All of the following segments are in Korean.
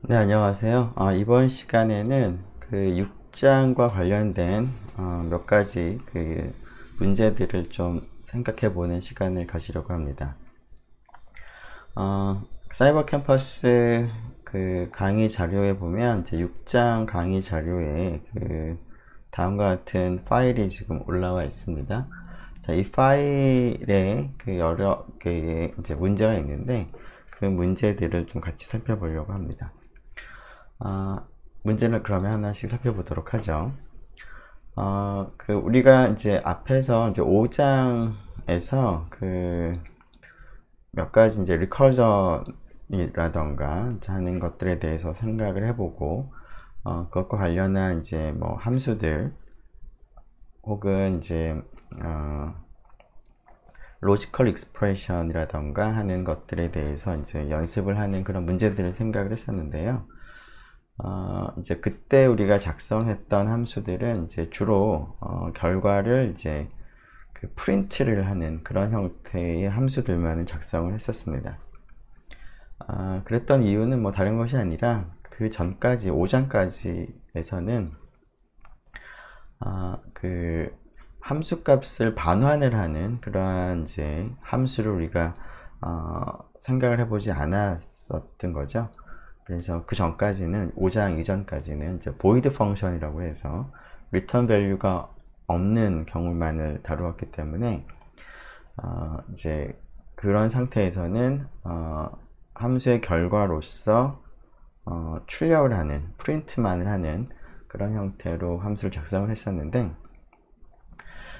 네, 안녕하세요. 이번 시간에는 그 육장과 관련된 몇 가지 그 문제들을 좀 생각해 보는 시간을 가지려고 합니다. 사이버 캠퍼스 그 강의 자료에 보면 이제 6장 강의 자료에 그 다음과 같은 파일이 지금 올라와 있습니다. 자, 이 파일에 그 여러 개 이제 문제가 있는데 그 문제들을 좀 같이 살펴보려고 합니다. 문제를 그러면 하나씩 살펴보도록 하죠. 우리가 이제 앞에서 이제 5장에서 그 몇 가지 이제 리커전이라던가 하는 것들에 대해서 생각을 해보고, 그것과 관련한 이제 뭐 함수들, 혹은 이제, 로지컬 익스프레션이라던가 하는 것들에 대해서 이제 연습을 하는 그런 문제들을 생각을 했었는데요. 이제 그때 우리가 작성했던 함수들은 이제 주로 결과를 이제 그 프린트를 하는 그런 형태의 함수들만을 작성을 했었습니다. 그랬던 이유는 뭐 다른 것이 아니라 그 전까지 5장까지에서는 그 함수 값을 반환을 하는 그러한 이제 함수를 우리가 생각을 해보지 않았었던 거죠. 그래서 그 전까지는 5장 이전까지는 이제 void 펑션이라고 해서 return value가 없는 경우만을 다루었기 때문에 이제 그런 상태에서는 함수의 결과로서 출력을 하는 프린트만을 하는 그런 형태로 함수를 작성을 했었는데,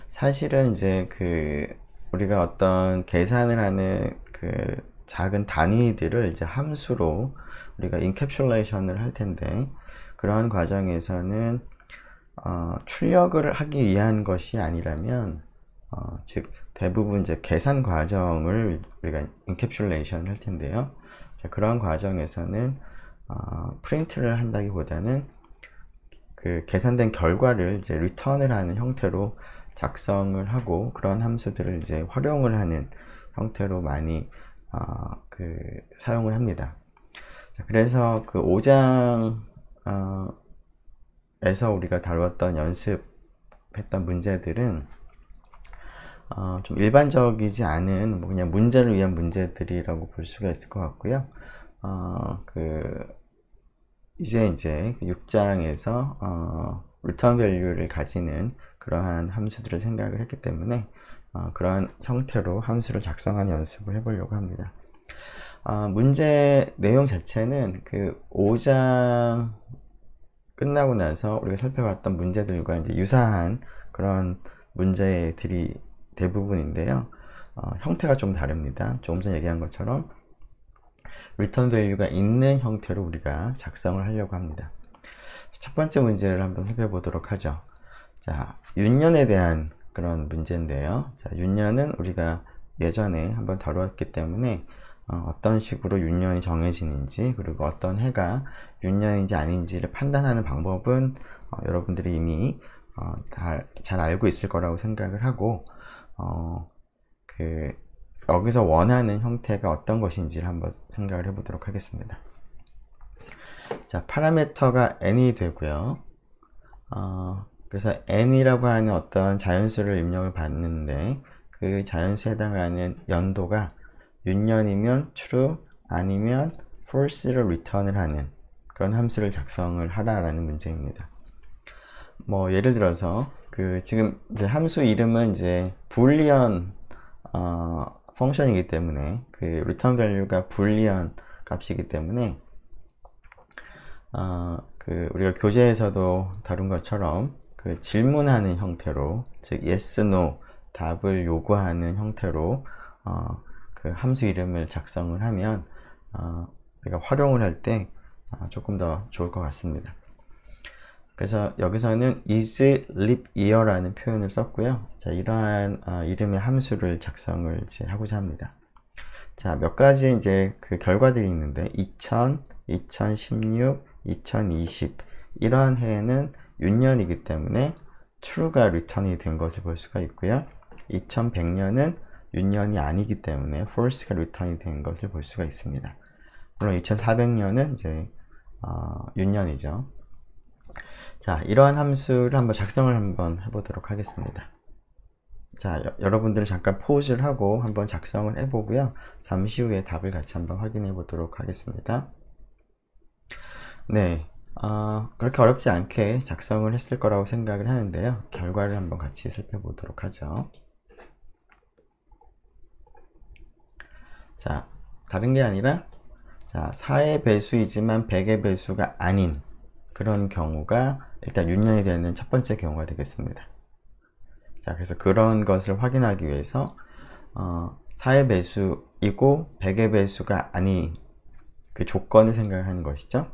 사실은 이제 그 우리가 어떤 계산을 하는 그 작은 단위들을 이제 함수로 우리가 인캡슐레이션을 할 텐데, 그러한 과정에서는 출력을 하기 위한 것이 아니라면, 즉 대부분 이제 계산 과정을 우리가 인캡슐레이션을 할 텐데요. 자, 그러한 과정에서는 프린트를 한다기보다는 그 계산된 결과를 이제 리턴을 하는 형태로 작성을 하고, 그런 함수들을 이제 활용을 하는 형태로 많이 그 사용을 합니다. 자, 그래서 그 5장에서 우리가 다루었던 연습했던 문제들은 좀 일반적이지 않은 뭐 그냥 문제를 위한 문제들이라고 볼 수가 있을 것 같고요. 이제 6장에서 return value를 가지는 그러한 함수들을 생각을 했기 때문에 그러한 형태로 함수를 작성하는 연습을 해보려고 합니다. 문제 내용 자체는 그 5장 끝나고 나서 우리가 살펴봤던 문제들과 이제 유사한 그런 문제들이 대부분인데요. 형태가 좀 다릅니다. 조금 전에 얘기한 것처럼 return value가 있는 형태로 우리가 작성을 하려고 합니다. 첫 번째 문제를 한번 살펴보도록 하죠. 자, 윤년에 대한 그런 문제인데요. 자, 윤년은 우리가 예전에 한번 다루었기 때문에 어떤 식으로 윤년이 정해지는지, 그리고 어떤 해가 윤년인지 아닌지를 판단하는 방법은 여러분들이 이미 잘 알고 있을 거라고 생각을 하고, 여기서 원하는 형태가 어떤 것인지를 한번 생각을 해보도록 하겠습니다. 자, 파라미터가 n이 되고요. 그래서 n이라고 하는 어떤 자연수를 입력을 받는데, 그 자연수에 해당하는 연도가 윤년이면 true, 아니면 false를 return을 하는 그런 함수를 작성을 하라라는 문제입니다. 뭐 예를 들어서 지금 이제 함수 이름은 이제 불리언 펑션이기 때문에 그 return value가 불리언 값이기 때문에 우리가 교재에서도 다룬 것처럼 그 질문하는 형태로, 즉 yes, no 답을 요구하는 형태로 그 함수 이름을 작성을 하면 우리가 활용을 할 때 조금 더 좋을 것 같습니다. 그래서 여기서는 is leap year라는 표현을 썼고요. 자, 이러한 이름의 함수를 작성을 이제 하고자 합니다. 자, 몇 가지 이제 그 결과들이 있는데 2000, 2016, 2020 이러한 해에는 윤년이기 때문에 true가 return이 된 것을 볼 수가 있고요. 2100년은 윤년이 아니기 때문에 false가 return이 된 것을 볼 수가 있습니다. 물론 2400년은 이제 윤년이죠. 자, 이러한 함수를 한번 작성을 한번 해보도록 하겠습니다. 자, 여러분들은 잠깐 포즈를 하고 한번 작성을 해보고요. 잠시 후에 답을 같이 한번 확인해 보도록 하겠습니다. 네, 그렇게 어렵지 않게 작성을 했을 거라고 생각을 하는데요. 결과를 한번 같이 살펴보도록 하죠. 자, 다른 게 아니라 자, 4의 배수이지만 100의 배수가 아닌 그런 경우가 일단 윤년이 되는 첫 번째 경우가 되겠습니다. 자, 그래서 그런 것을 확인하기 위해서 4의 배수이고 100의 배수가 아닌 그 조건을 생각을 하는 것이죠.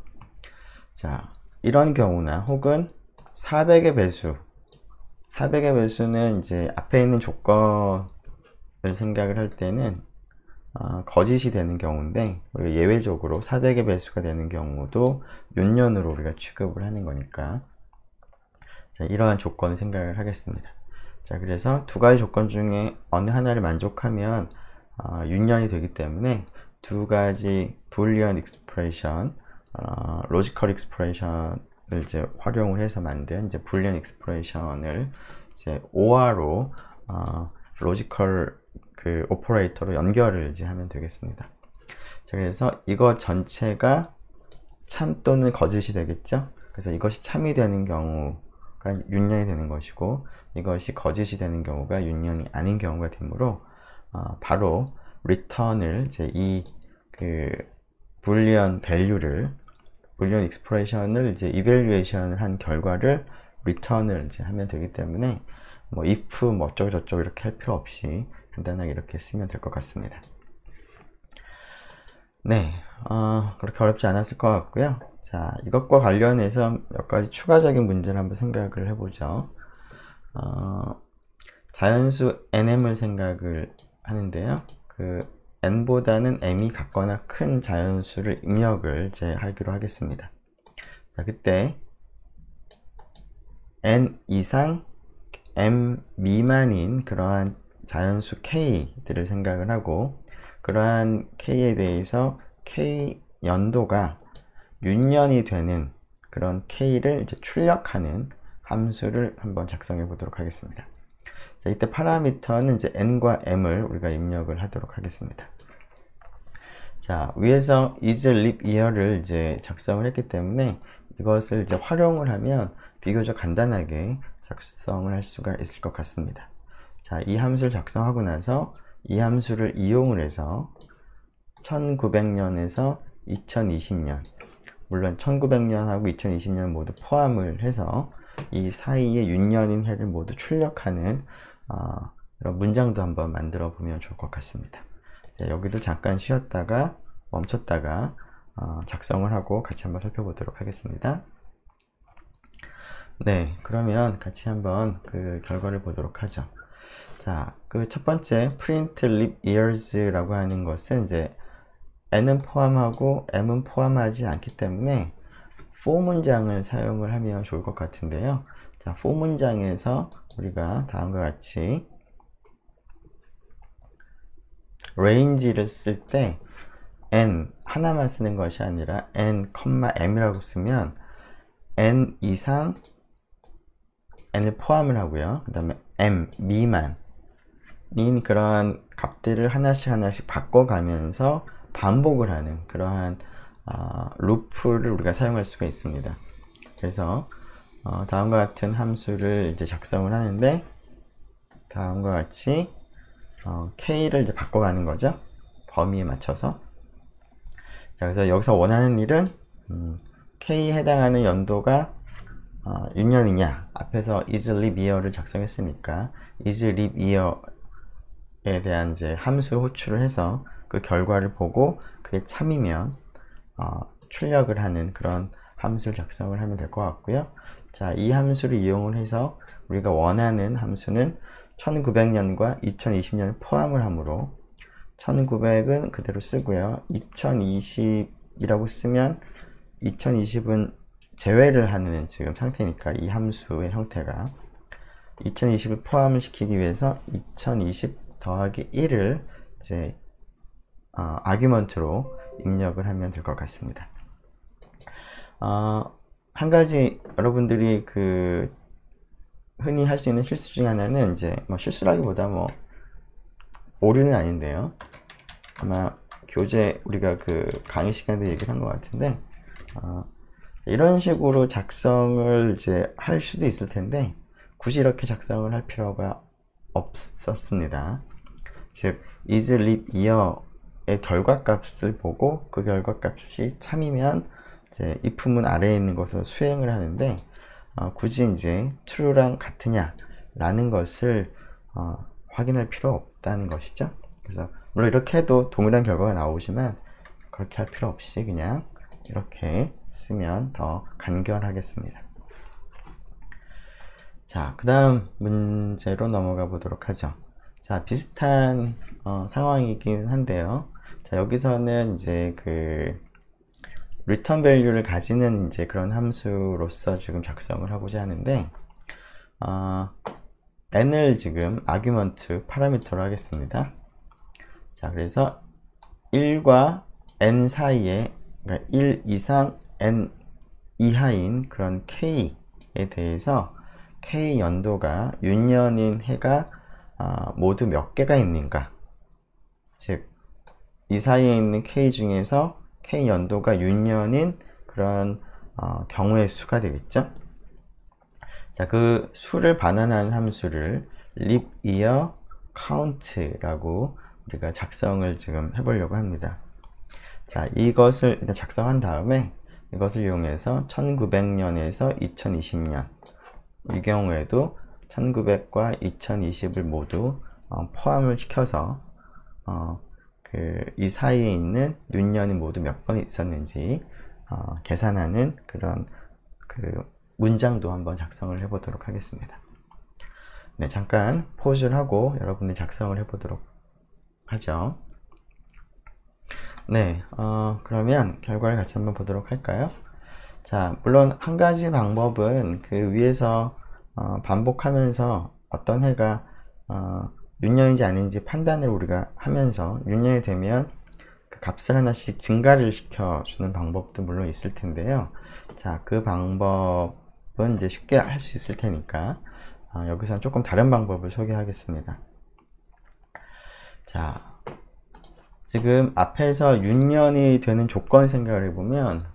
자, 이런 경우나 혹은 400의 배수, 400의 배수는 이제 앞에 있는 조건을 생각을 할 때는 거짓이 되는 경우인데, 우리가 예외적으로 400의 배수가 되는 경우도 윤년으로 우리가 취급을 하는 거니까, 자, 이러한 조건을 생각을 하겠습니다. 자, 그래서 두 가지 조건 중에 어느 하나를 만족하면 윤년이 되기 때문에 두 가지 불리언 익스프레션, 로지컬 익스프레션을 이제 활용을 해서 만든 이제 불리언 익스프레션을 이제 OR로 로지컬 그 오퍼레이터로 연결을 이제 하면 되겠습니다. 자, 그래서 이거 전체가 참 또는 거짓이 되겠죠. 그래서 이것이 참이 되는 경우가 윤년이 되는 것이고, 이것이 거짓이 되는 경우가 윤년이 아닌 경우가 되므로 바로 return을 이제 이 그 불리언 밸류를 불리언 익스프레션을 이제 이밸류에이션을 한 결과를 return을 이제 하면 되기 때문에 뭐 if 뭐 어쩌고 저쩌고 이렇게 할 필요 없이 간단하게 이렇게 쓰면 될 것 같습니다. 네, 그렇게 어렵지 않았을 것 같고요. 자, 이것과 관련해서 몇 가지 추가적인 문제를 한번 생각을 해보죠. 자연수 nm을 생각을 하는데요. 그 n보다는 m이 같거나 큰 자연수를 입력을 이제 하기로 하겠습니다. 자, 그때 n 이상 m 미만인 그러한 자연수 k들을 생각을 하고, 그러한 k에 대해서 k 연도가 윤년이 되는 그런 k를 이제 출력하는 함수를 한번 작성해 보도록 하겠습니다. 자, 이때 파라미터는 이제 n과 m을 우리가 입력을 하도록 하겠습니다. 자, 위에서 is leap year를 이제 작성을 했기 때문에 이것을 이제 활용을 하면 비교적 간단하게 작성을 할 수가 있을 것 같습니다. 자, 이 함수를 작성하고 나서 이 함수를 이용을 해서 1900년에서 2020년, 물론 1900년하고 2020년 모두 포함을 해서 이 사이에 윤년인 해를 모두 출력하는 이런 문장도 한번 만들어 보면 좋을 것 같습니다. 자, 여기도 잠깐 쉬었다가 멈췄다가 작성을 하고 같이 한번 살펴보도록 하겠습니다. 네, 그러면 같이 한번 그 결과를 보도록 하죠. 자, 그 첫 번째 print leap years라고 하는 것은 이제 n은 포함하고 m은 포함하지 않기 때문에 for 문장을 사용을 하면 좋을 것 같은데요. 자, for 문장에서 우리가 다음과 같이 range를 쓸 때 n 하나만 쓰는 것이 아니라 n, m이라고 쓰면 n 이상 n을 포함을 하고요. 그 다음에 m 미만인 그러한 값들을 하나씩 바꿔가면서 반복을 하는 그러한 루프를 우리가 사용할 수가 있습니다. 그래서 다음과 같은 함수를 이제 작성을 하는데, 다음과 같이 k를 이제 바꿔가는 거죠. 범위에 맞춰서. 자, 그래서 여기서 원하는 일은 k에 해당하는 연도가 윤년이냐, 앞에서 is leap year를 작성했으니까 is leap year에 대한 이제 함수 호출을 해서 그 결과를 보고 그게 참이면 출력을 하는 그런 함수를 작성을 하면 될 것 같고요. 자, 이 함수를 이용을 해서 우리가 원하는 함수는 1900년과 2020년을 포함을 하므로 1900은 그대로 쓰고요. 2020이라고 쓰면 2020은 제외를 하는 지금 상태니까 이 함수의 형태가 2020을 포함을 시키기 위해서 2020 더하기 1을 이제 아규먼트로 입력을 하면 될 것 같습니다. 한 가지 여러분들이 흔히 할 수 있는 실수 중에 하나는 이제 뭐 실수라기보다 뭐 오류는 아닌데요. 아마 교재 우리가 강의 시간에 얘기를 한 것 같은데 이런 식으로 작성을 이제 할 수도 있을 텐데 굳이 이렇게 작성을 할 필요가 없었습니다. 즉 is leap year의 결과값을 보고 그 결과값이 참이면 이제 if문 아래에 있는 것을 수행을 하는데 굳이 이제 true랑 같으냐 라는 것을 확인할 필요 없다는 것이죠. 그래서 물론 이렇게 해도 동일한 결과가 나오지만 그렇게 할 필요 없이 그냥 이렇게 쓰면 더 간결하겠습니다. 자, 그 다음 문제로 넘어가 보도록 하죠. 자, 비슷한 상황이긴 한데요. 자, 여기서는 이제 return value를 가지는 이제 그런 함수로서 지금 작성을 하고자 하는데 n을 지금 아규먼트 파라미터로 하겠습니다. 자, 그래서 1과 n 사이에, 그러니까 1 이상 n 이하인 그런 k에 대해서 k 연도가 윤년인 해가 모두 몇 개가 있는가, 즉 이 사이에 있는 k 중에서 k 연도가 윤년인 그런 경우의 수가 되겠죠. 자, 그 수를 반환한 함수를 leap year count라고 우리가 작성을 지금 해보려고 합니다. 자, 이것을 일단 작성한 다음에 이것을 이용해서 1900년에서 2020년, 이 경우에도 1900과 2020을 모두 포함을 시켜서 이 사이에 있는 윤년이 모두 몇 번 있었는지 계산하는 그런 문장도 한번 작성을 해보도록 하겠습니다. 네, 잠깐 포즈를 하고 여러분들이 작성을 해보도록 하죠. 네, 그러면 결과를 같이 한번 보도록 할까요? 자, 물론 한 가지 방법은 위에서 반복하면서 어떤 해가 윤년인지 아닌지 판단을 우리가 하면서 윤년이 되면 그 값을 하나씩 증가를 시켜주는 방법도 물론 있을 텐데요. 자, 그 방법은 이제 쉽게 할 수 있을 테니까 여기서는 조금 다른 방법을 소개하겠습니다. 자, 지금 앞에서 윤년이 되는 조건 생각을 해보면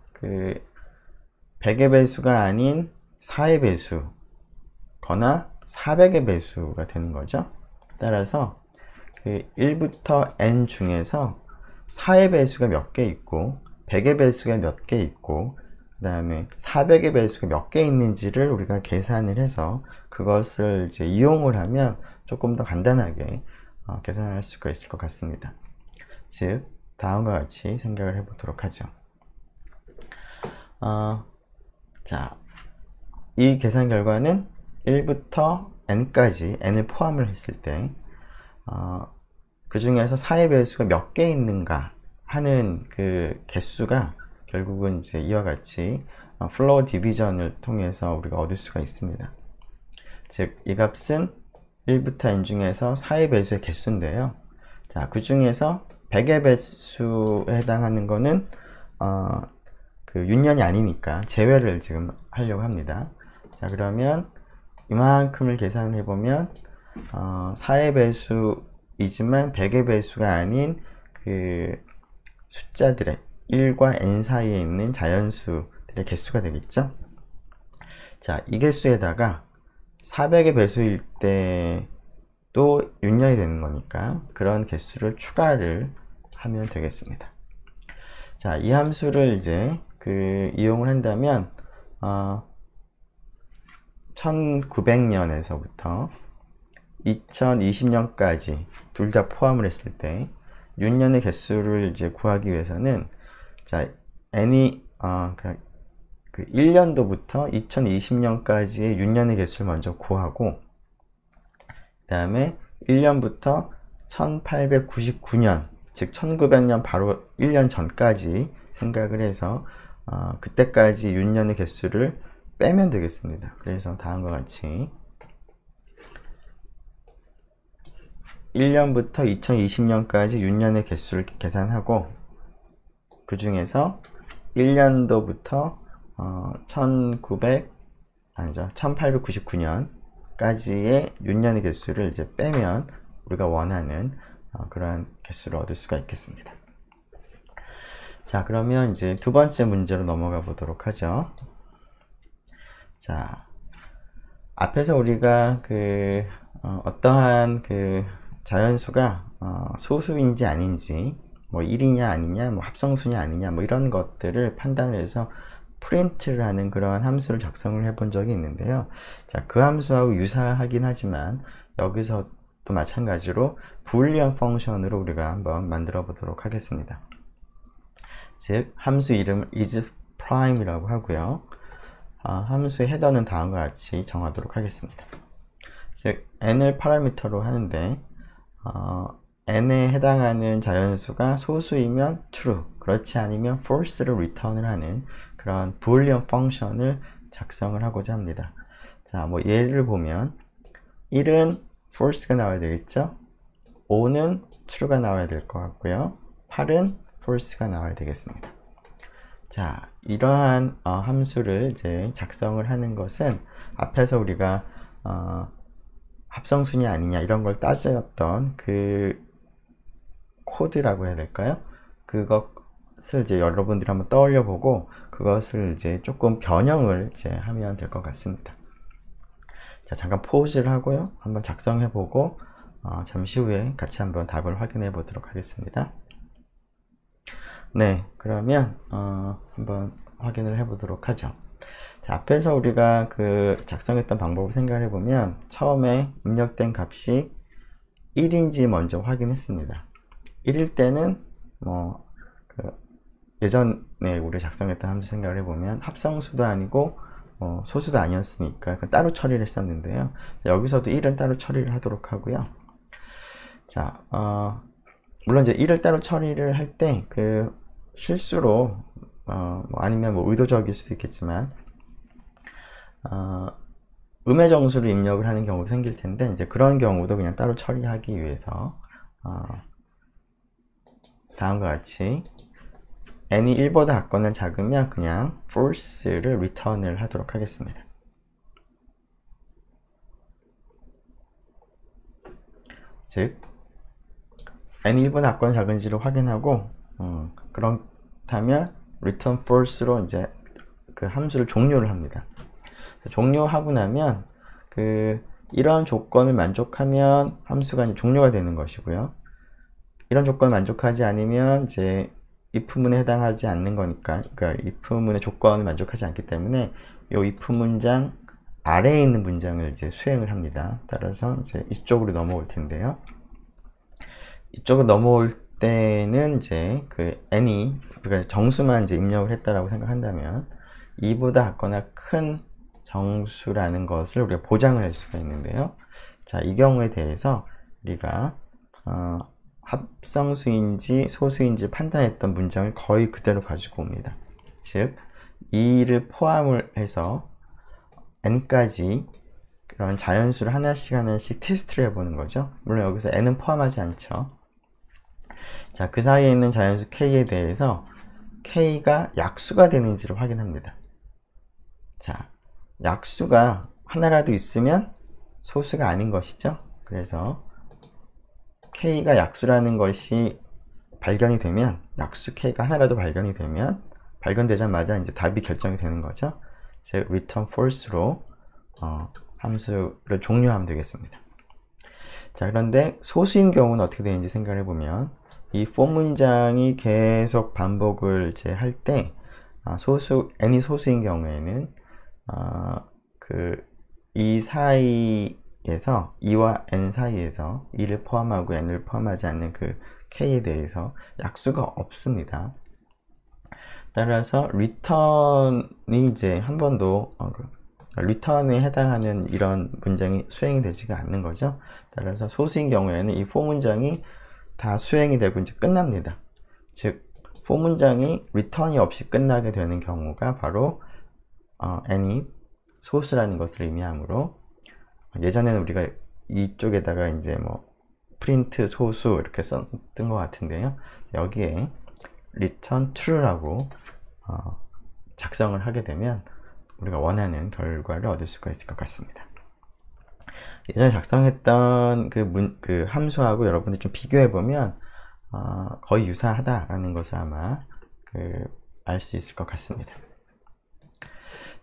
100의 배수가 아닌 4의 배수 거나 400의 배수가 되는 거죠. 따라서 1부터 n 중에서 4의 배수가 몇 개 있고 100의 배수가 몇 개 있고 그 다음에 400의 배수가 몇 개 있는지를 우리가 계산을 해서 그것을 이제 이용을 하면 조금 더 간단하게 계산할 수가 있을 것 같습니다. 즉 다음과 같이 생각을 해보도록 하죠. 자, 이 계산 결과는 1부터 n까지 n을 포함을 했을 때 그 중에서 4의 배수가 몇 개 있는가 하는 그 개수가 결국은 이제 이와 같이 플로어 디비전을 통해서 우리가 얻을 수가 있습니다. 즉 이 값은 1부터 n 중에서 4의 배수의 개수인데요. 자, 그 중에서 100의 배수에 해당하는 거는 윤년이 아니니까 제외를 지금 하려고 합니다. 자, 그러면 이만큼을 계산을 해보면 4의 배수이지만 100의 배수가 아닌 숫자들의 1과 n 사이에 있는 자연수들의 개수가 되겠죠. 자, 이 개수에다가 400의 배수일 때도 윤년이 되는 거니까 그런 개수를 추가를 하면 되겠습니다. 자, 이 함수를 이제 이용을 한다면 1900년에서부터 2020년까지 둘 다 포함을 했을 때 윤년의 개수를 이제 구하기 위해서는 자, n이 1년도부터 2020년까지의 윤년의 개수를 먼저 구하고 그 다음에 1년부터 1899년 즉 1900년 바로 1년 전까지 생각을 해서 그때까지 윤년의 개수를 빼면 되겠습니다. 그래서 다음과 같이 1년부터 2020년까지 윤년의 개수를 계산하고 그 중에서 1년도부터 아니죠. 1899년까지의 윤년의 개수를 이제 빼면 우리가 원하는 그러한 개수를 얻을 수가 있겠습니다. 자, 그러면 이제 두 번째 문제로 넘어가 보도록 하죠. 자, 앞에서 우리가 어떠한 자연수가 소수인지 아닌지, 뭐 1이냐 아니냐, 뭐 합성수냐 아니냐, 뭐 이런 것들을 판단을 해서 프린트를 하는 그러한 함수를 작성을 해본 적이 있는데요. 자, 그 함수하고 유사하긴 하지만 여기서 또 마찬가지로 불리언 펑션으로 우리가 한번 만들어 보도록 하겠습니다. 즉, 함수 이름을 isPrime이라고 하고요. 함수의 헤더는 다음과 같이 정하도록 하겠습니다. 즉, n을 파라미터로 하는데 n에 해당하는 자연수가 소수이면 true, 그렇지 않으면 false를 return을 하는 그런 불리언 펑션을 작성을 하고자 합니다. 자, 뭐 예를 보면 1은 false가 나와야 되겠죠? 5는 true가 나와야 될 것 같고요. 8은 false가 나와야 되겠습니다. 자, 이러한 함수를 이제 작성을 하는 것은 앞에서 우리가 합성수냐 아니냐 이런 걸 따졌던 그 코드라고 해야 될까요? 그것을 이제 여러분들이 한번 떠올려 보고 그것을 이제 조금 변형을 이제 하면 될 것 같습니다. 자, 잠깐 포즈를 하고요. 한번 작성해 보고 잠시 후에 같이 한번 답을 확인해 보도록 하겠습니다. 네, 그러면 한번 확인을 해 보도록 하죠. 자, 앞에서 우리가 작성했던 방법을 생각해 보면 처음에 입력된 값이 1인지 먼저 확인했습니다. 1일 때는 예전에 우리 작성했던 함수 생각을 해보면 합성수도 아니고 소수도 아니었으니까 따로 처리를 했었는데요. 자, 여기서도 1은 따로 처리를 하도록 하고요. 자, 물론 이제 1을 따로 처리를 할 때 실수로 아니면 의도적일 수도 있겠지만 음의 정수를 입력을 하는 경우도 생길 텐데 이제 그런 경우도 그냥 따로 처리하기 위해서 다음과 같이 n이 1보다 같거나 작으면 그냥 false를 return을 하도록 하겠습니다. 즉 n이 1보다 같거나 작은지를 확인하고 그렇다면 return false로 이제 그 함수를 종료를 합니다. 종료하고 나면 이런 조건을 만족하면 함수가 이제 종료가 되는 것이고요. 이런 조건을 만족하지 않으면 이제 if문에 해당하지 않는 거니까, 그러니까 if문의 조건을 만족하지 않기 때문에 이 if 문장 아래에 있는 문장을 이제 수행을 합니다. 따라서 이제 이쪽으로 넘어올 텐데요. 이쪽으로 넘어올 때는 이제 n이 우리가 정수만 이제 입력을 했다라고 생각한다면 2보다 같거나 큰 정수라는 것을 우리가 보장을 할 수가 있는데요. 자, 이 경우에 대해서 우리가 합성수인지 소수인지 판단했던 문장을 거의 그대로 가지고 옵니다. 즉 2를 포함을 해서 n까지 그런 자연수를 하나씩 테스트를 해보는 거죠. 물론 여기서 n은 포함하지 않죠. 자, 그 사이에 있는 자연수 k에 대해서 k가 약수가 되는지를 확인합니다. 자, 약수가 하나라도 있으면 소수가 아닌 것이죠. 그래서 k가 약수라는 것이 발견이 되면, 약수 k가 하나라도 발견이 되면 발견되자마자 이제 답이 결정이 되는 거죠. 즉 return false로 함수를 종료하면 되겠습니다. 자, 그런데 소수인 경우는 어떻게 되는지 생각해 보면 이 for 문장이 계속 반복을 이제 할 때 n이 소수인 경우에는 이 사이에서 2와 n 사이에서 2를 포함하고 n을 포함하지 않는 k에 대해서 약수가 없습니다. 따라서 return이 이제 한 번도 return에 해당하는 이런 문장이 수행이 되지가 않는 거죠. 따라서 소수인 경우에는 이 for 문장이 다 수행이 되고 이제 끝납니다. 즉 for 문장이 return이 없이 끝나게 되는 경우가 바로 n이 소수라는 것을 의미하므로, 예전에는 우리가 이쪽에다가 이제 프린트 소수 이렇게 썼던 것 같은데요. 여기에 return true라고 작성을 하게 되면 우리가 원하는 결과를 얻을 수가 있을 것 같습니다. 예전에 작성했던 그 함수하고 여러분들이 좀 비교해 보면 거의 유사하다라는 것을 아마 알 수 있을 것 같습니다.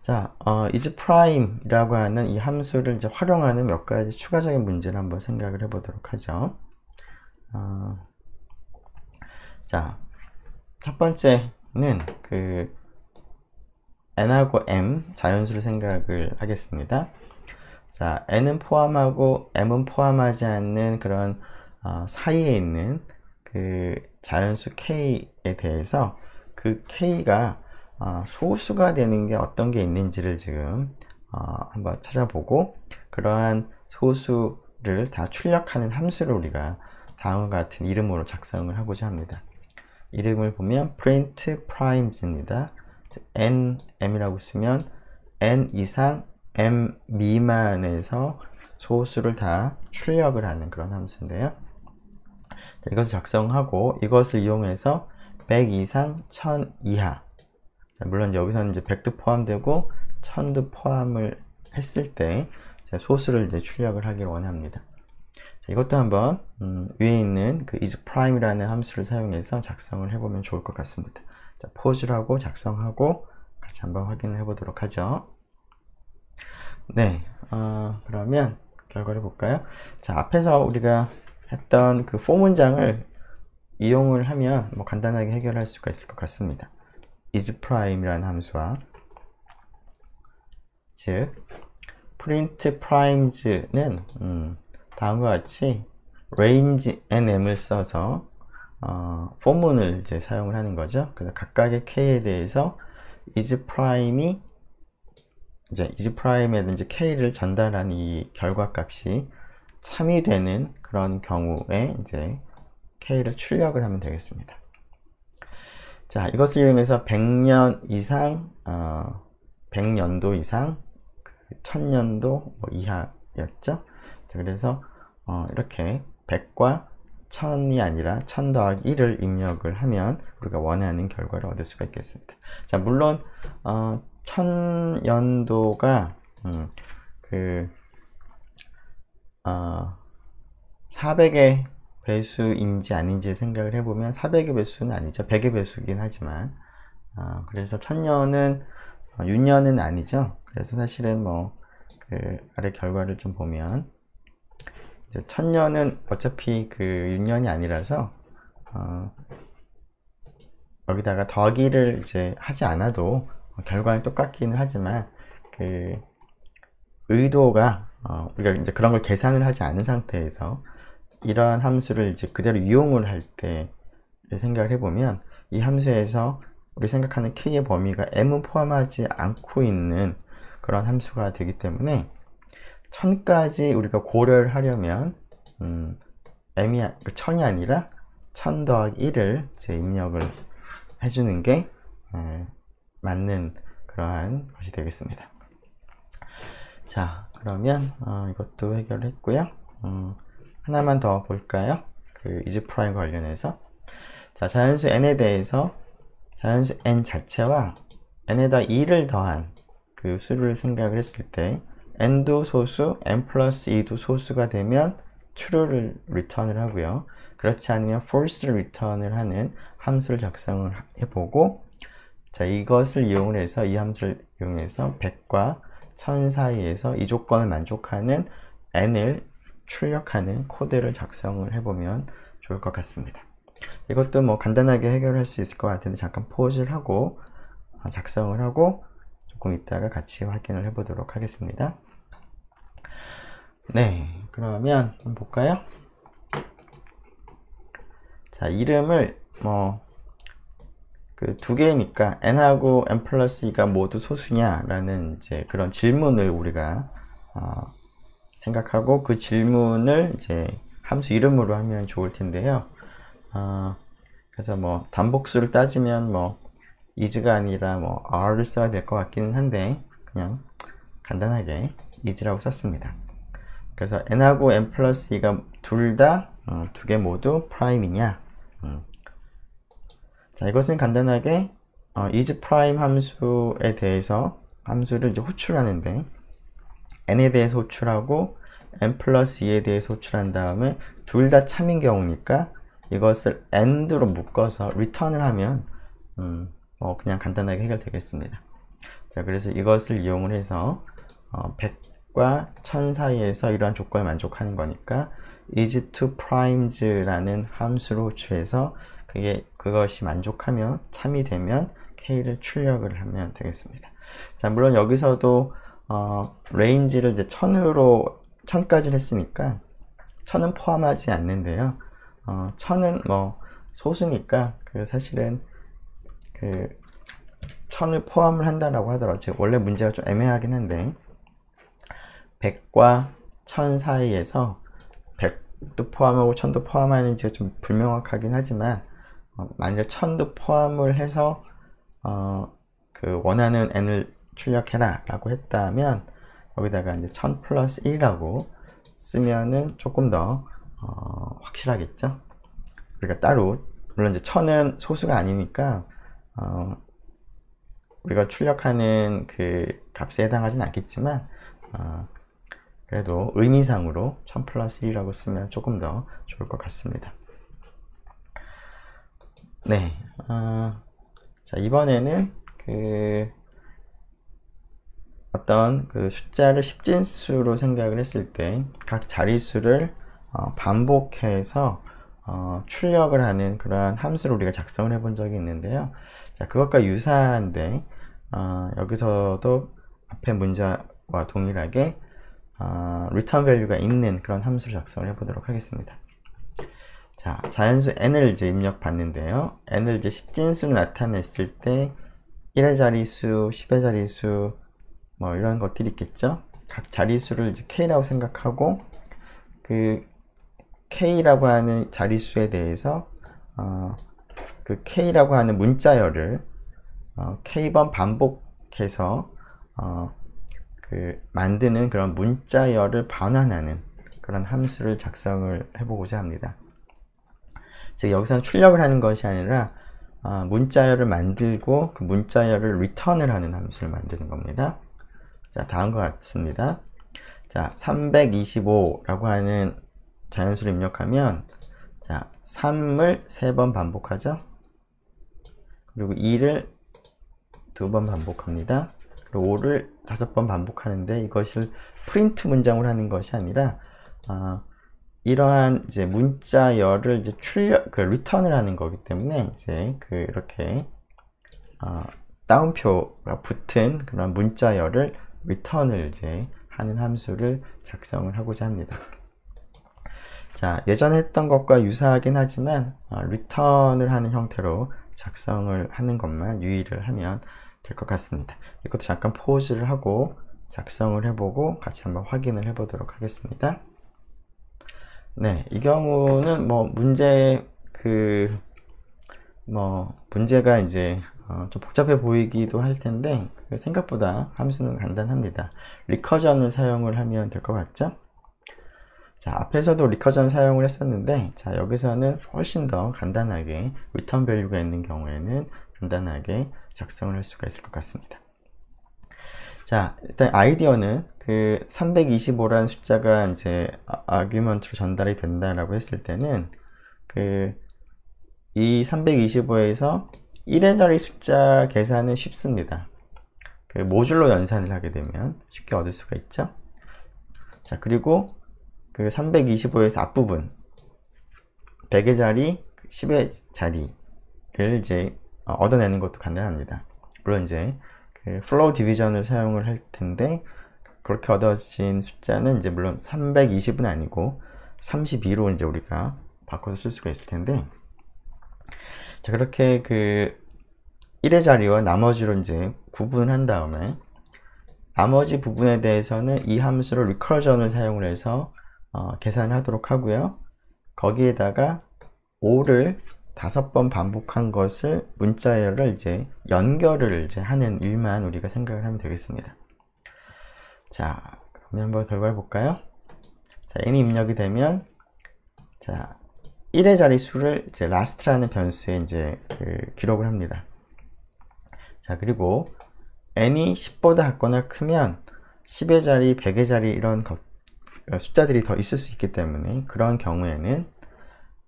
자, isPrime이라고 하는 이 함수를 이제 활용하는 몇 가지 추가적인 문제를 한번 생각을 해보도록 하죠. 자, 첫 번째는 n하고 m 자연수를 생각을 하겠습니다. 자, n은 포함하고 m은 포함하지 않는 그런 사이에 있는 그 자연수 k에 대해서 그 k가 소수가 되는 게 어떤 게 있는지를 지금 한번 찾아보고 그러한 소수를 다 출력하는 함수를 우리가 다음과 같은 이름으로 작성을 하고자 합니다. 이름을 보면 print primes입니다. n, m이라고 쓰면 n 이상 m 미만에서 소수를 다 출력을 하는 그런 함수인데요. 자, 이것을 작성하고 이것을 이용해서 100 이상 1000 이하, 자, 물론 여기서는 이제 100도 포함되고 1000도 포함을 했을 때 소수를 이제 출력을 하길 원합니다. 자, 이것도 한번 위에 있는 그 isPrime이라는 함수를 사용해서 작성을 해보면 좋을 것 같습니다. 자, 포즈를 하고 작성하고 같이 한번 확인을 해보도록 하죠. 네, 그러면 결과를 볼까요? 자, 앞에서 우리가 했던 그 for 문장을 이용을 하면 뭐 간단하게 해결할 수가 있을 것 같습니다. isPrime이라는 함수와 즉 print primes는 다음과 같이 range nm을 써서 for문을 이제 사용을 하는 거죠. 그래서 각각의 k에 대해서 isPrime에 이제 k를 전달한 이 결과값이 참이 되는 그런 경우에 이제 k를 출력을 하면 되겠습니다. 자, 이것을 이용해서 100년 이상, 100년도 이상, 1000년도 뭐 이하였죠. 자, 그래서 이렇게 100과 1000이 아니라 1000 더하기 1을 입력을 하면 우리가 원하는 결과를 얻을 수가 있겠습니다. 자, 물론 1000년도가 400의 배수인지 아닌지 생각을 해보면 400의 배수는 아니죠. 100의 배수이긴 하지만 그래서 1000년은 6년은 아니죠. 그래서 사실은 뭐 아래 결과를 좀 보면 이제 1000년은 어차피 6년이 아니라서 여기다가 더하기를 이제 하지 않아도 결과는 똑같기는 하지만 의도가 우리가 이제 그런 걸 계산을 하지 않은 상태에서 이러한 함수를 이제 그대로 이용을 할 때 생각을 해보면 이 함수에서 우리 생각하는 k의 범위가 m은 포함하지 않고 있는 그런 함수가 되기 때문에 1000까지 우리가 고려를 하려면 m이 1000이 아니라 1000 더하기 1을 이제 입력을 해주는 게 맞는 그러한 것이 되겠습니다. 자, 그러면 이것도 해결했고요. 하나만 더 볼까요? isPrime 관련해서. 자, 자연수 n에 대해서 자연수 n 자체와 n에다 2를 더한 그 수를 생각을 했을 때 n도 소수, n 플러스 2도 소수가 되면 true를 return을 하고요. 그렇지 않으면 false를 return을 하는 함수를 작성을 해보고, 자, 이것을 이용을 해서 이 함수를 이용해서 100과 1000 사이에서 이 조건을 만족하는 n을 출력하는 코드를 작성을 해보면 좋을 것 같습니다. 이것도 뭐 간단하게 해결할 수 있을 것 같은데 잠깐 포즈를 하고 작성을 하고 조금 있다가 같이 확인을 해보도록 하겠습니다. 네, 그러면 한번 볼까요? 자, 이름을 뭐 두 개니까 n하고 n 플러스 2가 모두 소수냐 라는 이제 그런 질문을 우리가 생각하고 그 질문을 이제 함수 이름으로 하면 좋을 텐데요. 그래서 뭐 단복수를 따지면 뭐 is가 아니라 뭐 r를 써야 될 것 같기는 한데 그냥 간단하게 is라고 썼습니다. 그래서 n하고 n 플러스 2가 둘 다 두 개 모두 프라임이냐. 자, 이것은 간단하게 is prime 함수에 대해서 함수를 이제 호출하는데 n에 대해서 호출하고 n 플러스 2에 대해서 호출한 다음에 둘 다 참인 경우니까 이것을 and로 묶어서 return을 하면 그냥 간단하게 해결되겠습니다. 자, 그래서 이것을 이용을 해서 100과 1000 사이에서 이러한 조건을 만족하는 거니까 is to primes라는 함수로 호출해서 그것이 만족하면 참이 되면 k를 출력을 하면 되겠습니다. 자, 물론 여기서도 레인지를 이제 1000까지 했으니까 1000은 포함하지 않는데요. 1000은 뭐 소수니까 사실은 1000을 포함을 한다라고 하더라도 원래 문제가 좀 애매하긴 한데 100과 1000 사이에서 100도 포함하고 1000도 포함하는지가 좀 불명확하긴 하지만 만약 1000도 포함을 해서 원하는 n을 출력해라 라고 했다면 여기다가 이제 1000 플러스 1이라고 쓰면은 조금 더 확실하겠죠. 우리가 따로 물론 이제 1000은 소수가 아니니까 우리가 출력하는 그 값에 해당하진 않겠지만 그래도 의미상으로 1000 플러스 1이라고 쓰면 조금 더 좋을 것 같습니다. 네, 자, 이번에는 어떤 숫자를 10진수로 생각을 했을 때 각 자릿수를 반복해서 출력을 하는 그러한 함수를 우리가 작성을 해 본 적이 있는데요. 자, 그것과 유사한데 여기서도 앞에 문제와 동일하게 return value가 있는 그런 함수를 작성을 해 보도록 하겠습니다. 자, 자연수 n을 이제 입력 받는데요. n을 이제 10진수로 나타냈을 때 1의 자릿수, 10의 자릿수 뭐 이런 것들이 있겠죠. 각 자릿수를 이제 k라고 생각하고 그 k라고 하는 자릿수에 대해서 그 k라고 하는 문자열을 k번 반복해서 만드는 그런 문자열을 반환하는 그런 함수를 작성을 해보고자 합니다. 즉 여기서는 출력을 하는 것이 아니라 문자열을 만들고 그 문자열을 return을 하는 함수를 만드는 겁니다. 자, 다음과 같습니다. 자, 325라고 하는 자연수를 입력하면 자, 3을 3번 반복하죠. 그리고 2를 2번 반복합니다. 그리고 5를 5번 반복하는데 이것을 프린트 문장으로 하는 것이 아니라 이러한 이제 문자열을 이제 return을 하는 거기 때문에 이제 이렇게 따옴표가 붙은 그런 문자열을 return을 이제 하는 함수를 작성을 하고자 합니다. 자, 예전에 했던 것과 유사하긴 하지만 return을 하는 형태로 작성을 하는 것만 유의를 하면 될 것 같습니다. 이것도 잠깐 포즈를 하고 작성을 해보고 같이 한번 확인을 해보도록 하겠습니다. 네, 이 경우는 문제가 이제 좀 복잡해 보이기도 할 텐데 생각보다 함수는 간단합니다. 리커전을 사용을 하면 될 것 같죠? 자, 앞에서도 리커전 사용을 했었는데 자, 여기서는 훨씬 더 간단하게 return value가 있는 경우에는 간단하게 작성을 할 수가 있을 것 같습니다. 자, 일단 아이디어는 325라는 숫자가 이제 아규먼트로 전달이 된다라고 했을 때는 이 325에서 1의 자리 숫자 계산은 쉽습니다. 모듈로 연산을 하게 되면 쉽게 얻을 수가 있죠. 자, 그리고 325에서 앞부분 100의 자리, 10의 자리를 이제 얻어내는 것도 간단합니다. 물론 이제 플로우 디비전을 사용을 할 텐데 그렇게 얻어진 숫자는 이제 물론 320은 아니고 32로 이제 우리가 바꿔서 쓸 수가 있을 텐데 자, 그렇게 1의 자리와 나머지로 이제 구분을 한 다음에 나머지 부분에 대해서는 이 함수를 recursion을 사용을 해서 계산을 하도록 하고요. 거기에다가 5를 5번 반복한 것을 문자열을 이제 연결을 이제 하는 일만 우리가 생각을 하면 되겠습니다. 자, 그러면 한번 결과를 볼까요? 자, n이 입력이 되면 자, 1의 자릿수를 이제 last라는 변수에 이제 기록을 합니다. 자, 그리고 n이 10보다 작거나 크면 10의 자리, 100의 자리 이런 숫자들이 더 있을 수 있기 때문에 그런 경우에는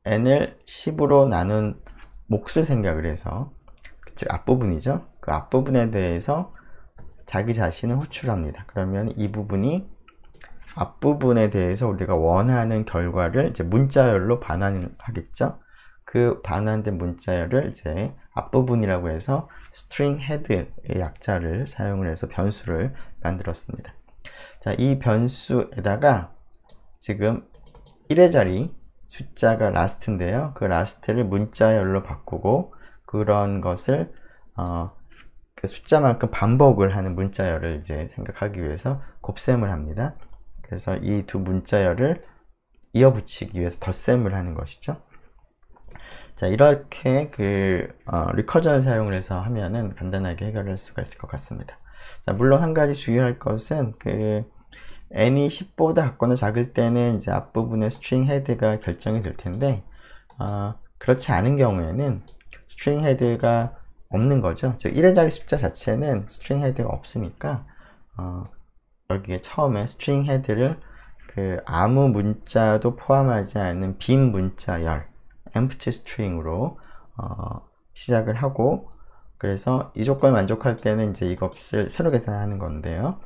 n을 10으로 나눈 몫을 생각을 해서, 즉 앞부분이죠. 그 앞부분에 대해서 자기 자신을 호출합니다. 그러면 이 부분이 앞부분에 대해서 우리가 원하는 결과를 이제 문자열로 반환하겠죠. 그 반환된 문자열을 이제 앞부분이라고 해서 string head의 약자를 사용을 해서 변수를 만들었습니다. 자, 이 변수에다가 지금 1의 자리 숫자가 last인데요. 그 last를 문자열로 바꾸고 그런 것을 그 숫자만큼 반복을 하는 문자열을 이제 생각하기 위해서 곱셈을 합니다. 그래서 이 두 문자열을 이어붙이기 위해서 덧셈을 하는 것이죠. 자, 이렇게 리커전을 사용을 해서 하면은 간단하게 해결할 수가 있을 것 같습니다. 자, 물론 한 가지 주의할 것은 n이 10보다 작거나 작을 때는 이제 앞부분의 string head가 결정이 될 텐데, 그렇지 않은 경우에는 string head가 없는 거죠. 즉 1의 자리 숫자 자체는 string head가 없으니까 여기에 처음에 string head를 아무 문자도 포함하지 않는 빈 문자열 empty string으로 시작을 하고, 그래서 이 조건을 만족할 때는 이제 이것을 새로 계산하는 건데요.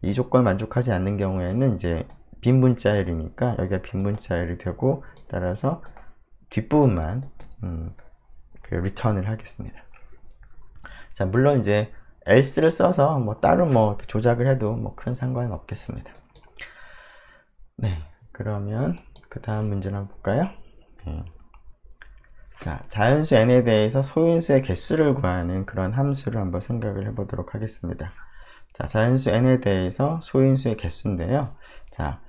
이 조건을 만족하지 않는 경우에는 이제 빈 문자열이니까 여기가 빈 문자열이 되고, 따라서 뒷부분만 return을 하겠습니다. 자, 물론 이제 else를 써서 따로 조작을 해도 큰 상관은 없겠습니다. 네, 그러면 그 다음 문제를 한번 볼까요? 네. 자, 자연수 n에 대해서 소인수의 개수를 구하는 그런 함수를 한번 생각을 해보도록 하겠습니다. 자, 자연수 n에 대해서 소인수의 개수인데요. 자,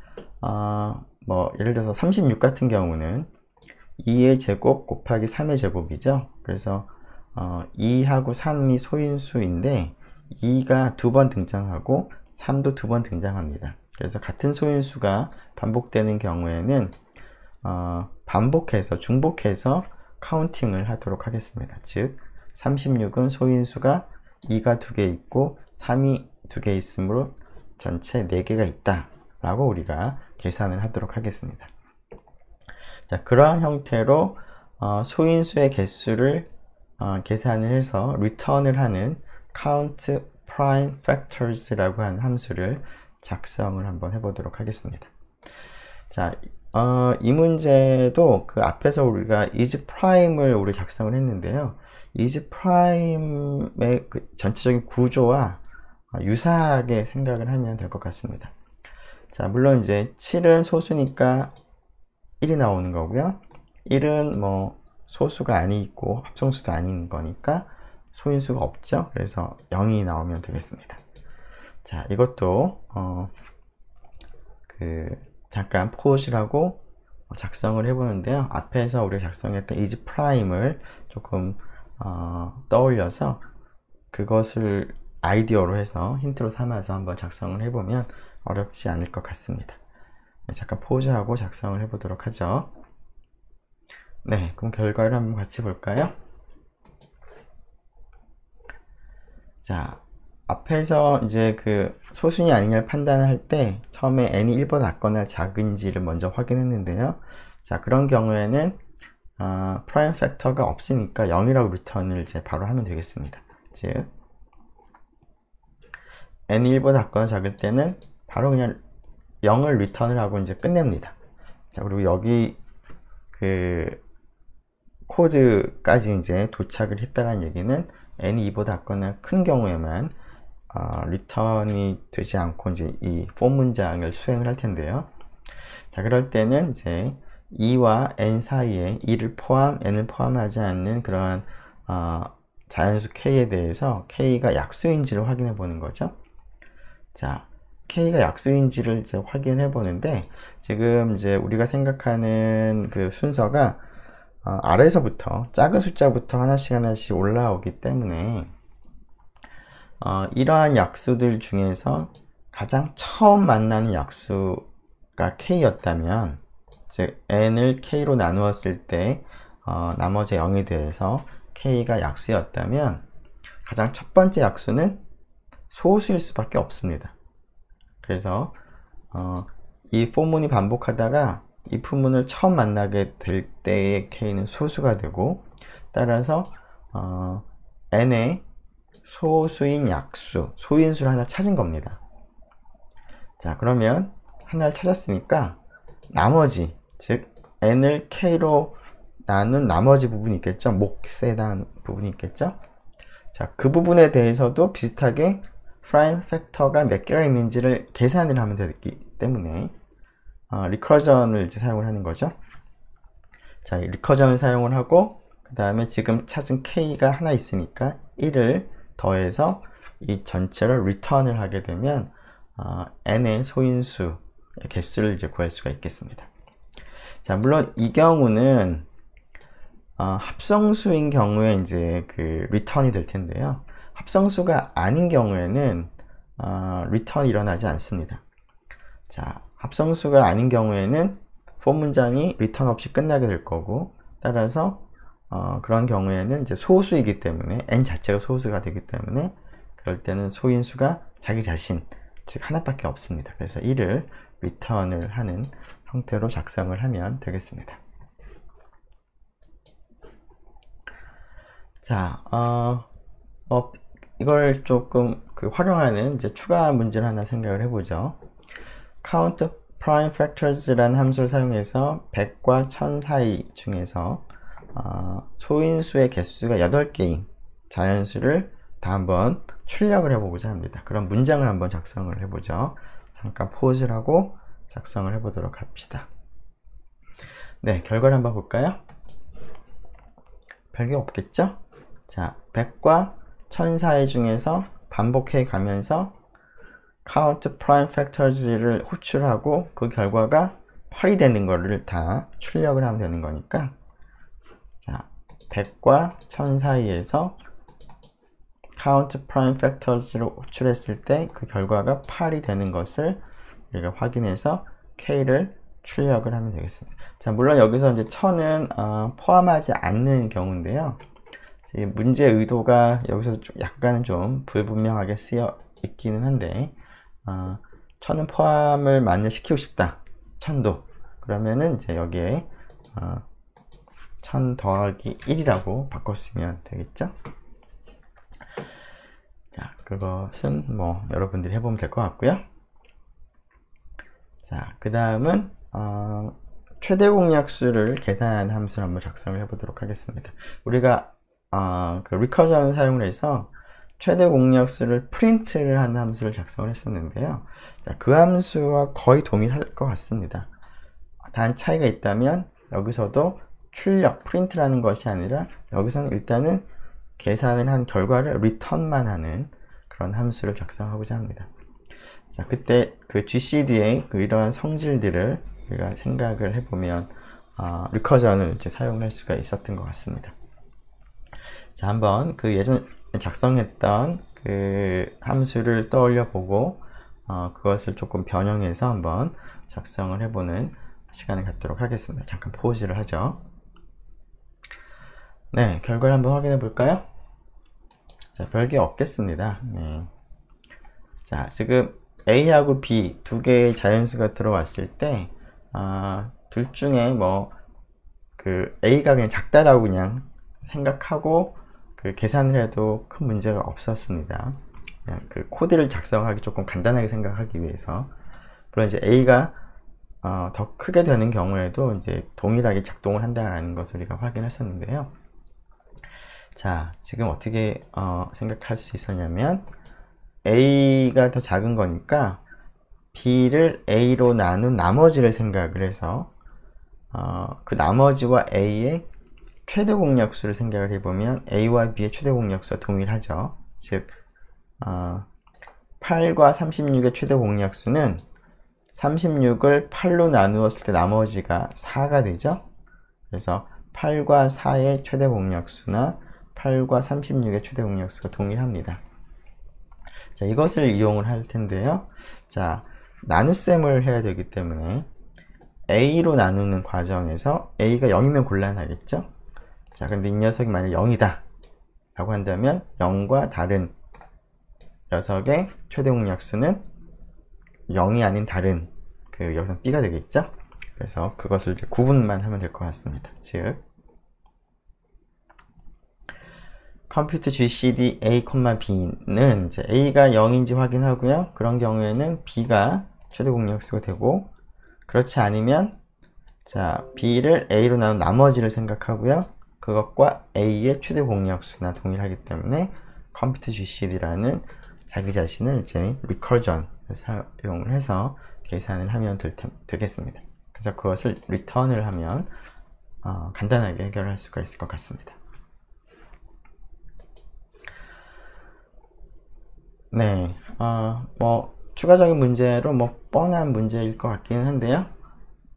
예를 들어서 36 같은 경우는 2의 제곱 곱하기 3의 제곱이죠. 그래서 2하고 3이 소인수인데 2가 두 번 등장하고 3도 두 번 등장합니다. 그래서 같은 소인수가 반복되는 경우에는 반복해서 중복해서 카운팅을 하도록 하겠습니다. 즉 36은 소인수가 2가 2개 있고 3이 2개 있으므로 전체 4개가 있다 라고 우리가 계산을 하도록 하겠습니다. 자, 그러한 형태로 소인수의 개수를 계산을 해서 return을 하는 count prime factors라고 하는 함수를 작성을 한번 해보도록 하겠습니다. 자, 이 문제도 그 앞에서 우리가 is prime을 우리 작성을 했는데요. is prime의 그 전체적인 구조와 유사하게 생각을 하면 될 것 같습니다. 자, 물론 이제 7은 소수니까 1이 나오는 거고요. 1은 소수가 아니고 합성수도 아닌 거니까 소인수가 없죠. 그래서 0이 나오면 되겠습니다. 자, 이것도 잠깐 pause를 하고 작성을 해보는데요. 앞에서 우리가 작성했던 is prime을 조금 떠올려서 그것을 아이디어로 해서 힌트로 삼아서 한번 작성을 해보면 어렵지 않을 것 같습니다. 네, 잠깐 pause하고 작성을 해보도록 하죠. 네, 그럼 결과를 한번 같이 볼까요? 자, 앞에서 이제 소수냐 아니냐를 판단할 때 처음에 n이 1보다 작거나 작은지를 먼저 확인했는데요. 자, 그런 경우에는 프라임 팩터가 없으니까 0이라고 리턴을 이제 바로 하면 되겠습니다. 즉 n이 1보다 작거나 작을 때는 바로 그냥 0을 리턴을 하고 이제 끝냅니다. 자, 그리고 여기 코드까지 이제 도착을 했다는 얘기는 n이 2보다 작거나 큰 경우에만 리턴이 되지 않고 이제 이 for 문장을 수행을 할 텐데요. 자, 그럴 때는 이제 2와 n 사이에 2를 n을 포함하지 않는 그러한 자연수 k에 대해서 k가 약수인지를 확인해 보는 거죠. 자, k가 약수인지를 이제 확인해 보는데, 지금 이제 우리가 생각하는 그 순서가 아래에서부터 작은 숫자부터 하나씩 올라오기 때문에 이러한 약수들 중에서 가장 처음 만나는 약수가 k였다면, 즉 n을 k로 나누었을 때 나머지 0에 대해서 k가 약수였다면 가장 첫 번째 약수는 소수일 수밖에 없습니다. 그래서 이 포문이 반복하다가 이 부문을 처음 만나게 될 때의 k는 소수가 되고, 따라서 n의 소수인 약수, 소인수를 하나 찾은 겁니다. 자, 그러면 하나를 찾았으니까 나머지, 즉 n을 k로 나눈 나머지 부분이 있겠죠. 몫에 대한 부분이 있겠죠. 자, 그 부분에 대해서도 비슷하게 프라임 팩터가 몇 개가 있는지를 계산을 하면 되기 때문에 리커전을 이제 사용을 하는 거죠. 자, 리커전을 사용을 하고, 그 다음에 지금 찾은 k가 하나 있으니까 1을 더해서 이 전체를 리턴을 하게 되면 n의 소인수의 개수를 이제 구할 수가 있겠습니다. 자, 물론 이 경우는 합성수인 경우에 이제 그 리턴이 될 텐데요. 합성수가 아닌 경우에는 리턴이 일어나지 않습니다. 자, 합성수가 아닌 경우에는 for 문장이 리턴 없이 끝나게 될 거고, 따라서 그런 경우에는 이제 소수이기 때문에 n 자체가 소수가 되기 때문에 그럴 때는 소인수가 자기 자신, 즉 하나밖에 없습니다. 그래서 1을 리턴을 하는 형태로 작성을 하면 되겠습니다. 자, 이걸 조금 활용하는 이제 추가 문제를 하나 생각을 해보죠. count prime factors라는 함수를 사용해서 100과 1000 사이 중에서 소인수의 개수가 8개인 자연수를 다 한번 출력을 해보고자 합니다. 그럼 문장을 한번 작성을 해보죠. 잠깐 포즈를 하고 작성을 해보도록 합시다. 네, 결과를 한번 볼까요? 별게 없겠죠? 자, 100과 1000 사이 중에서 반복해 가면서 count prime factors를 호출하고 그 결과가 8이 되는 거를 다 출력을 하면 되는 거니까, 자, 100과 1000 사이에서 count prime factors를 호출했을 때 그 결과가 8이 되는 것을 우리가 확인해서 k를 출력을 하면 되겠습니다. 자, 물론 여기서 이제 1000은 포함하지 않는 경우인데요. 문제의 의도가 여기서 약간은 좀 불분명하게 쓰여 있기는 한데, 1000은 포함을 만약 시키고 싶다, 1000도, 그러면은 이제 여기에 1000 더하기 1이라고 바꿨으면 되겠죠. 자, 그것은 뭐 여러분들이 해보면 될 것 같고요. 자, 그 다음은 최대 공약수를 계산하는 함수를 한번 작성을 해보도록 하겠습니다. 우리가 그 리커전을 사용을 해서 최대 공약수를 프린트를 하는 함수를 작성을 했었는데요. 자, 그 함수와 거의 동일할 것 같습니다. 단 차이가 있다면 여기서도 출력, 프린트라는 것이 아니라 여기서는 일단은 계산을 한 결과를 리턴만 하는 그런 함수를 작성하고자 합니다. 자, 그때 그 GCD의 이러한 성질들을 우리가 생각을 해보면 리커전을 이제 사용할 수가 있었던 것 같습니다. 자, 한번 그 예전에 작성했던 그 함수를 떠올려 보고 그것을 조금 변형해서 한번 작성을 해보는 시간을 갖도록 하겠습니다. 잠깐 포즈를 하죠. 네, 결과를 한번 확인해 볼까요? 자, 별게 없겠습니다. 네. 자, 지금 A하고 B 두 개의 자연수가 들어왔을 때 둘 중에 뭐 그 A가 그냥 작다라고 그냥 생각하고 그 계산을 해도 큰 문제가 없었습니다. 그냥 그 코드를 작성하기 조금 간단하게 생각하기 위해서. 물론 이제 A가 더 크게 되는 경우에도 이제 동일하게 작동을 한다는 것을 우리가 확인했었는데요. 자, 지금 어떻게 생각할 수 있었냐면 A가 더 작은 거니까 B를 A로 나눈 나머지를 생각을 해서 그 나머지와 A의 최대 공약수를 생각을 해보면 A와 B의 최대 공약수가 동일하죠. 즉 8과 36의 최대 공약수는 36을 8로 나누었을 때 나머지가 4가 되죠. 그래서 8과 4의 최대 공약수나 8과 36의 최대 공약수가 동일합니다. 자, 이것을 이용을 할 텐데요. 자, 나눗셈을 해야 되기 때문에 A로 나누는 과정에서 A가 0이면 곤란하겠죠. 자, 근데 이 녀석이 만약 0이다. 라고 한다면 0과 다른 녀석의 최대 공약수는 0이 아닌 다른 여기서 b가 되겠죠. 그래서 그것을 이제 구분만 하면 될 것 같습니다. 즉 컴퓨트 GCD A, B는 이제 A가 0인지 확인하고요. 그런 경우에는 B가 최대 공약수가 되고, 그렇지 않으면 자 B를 A로 나눈 나머지를 생각하고요. 그것과 A의 최대 공약수나 동일하기 때문에 컴퓨트 GCD라는 자기 자신을 이제 리커전을 사용을 해서 계산을 하면 되겠습니다. 그래서 그것을 리턴을 하면 간단하게 해결할 수가 있을 것 같습니다. 네, 뭐 추가적인 문제로 뭐 뻔한 문제일 것 같기는 한데요.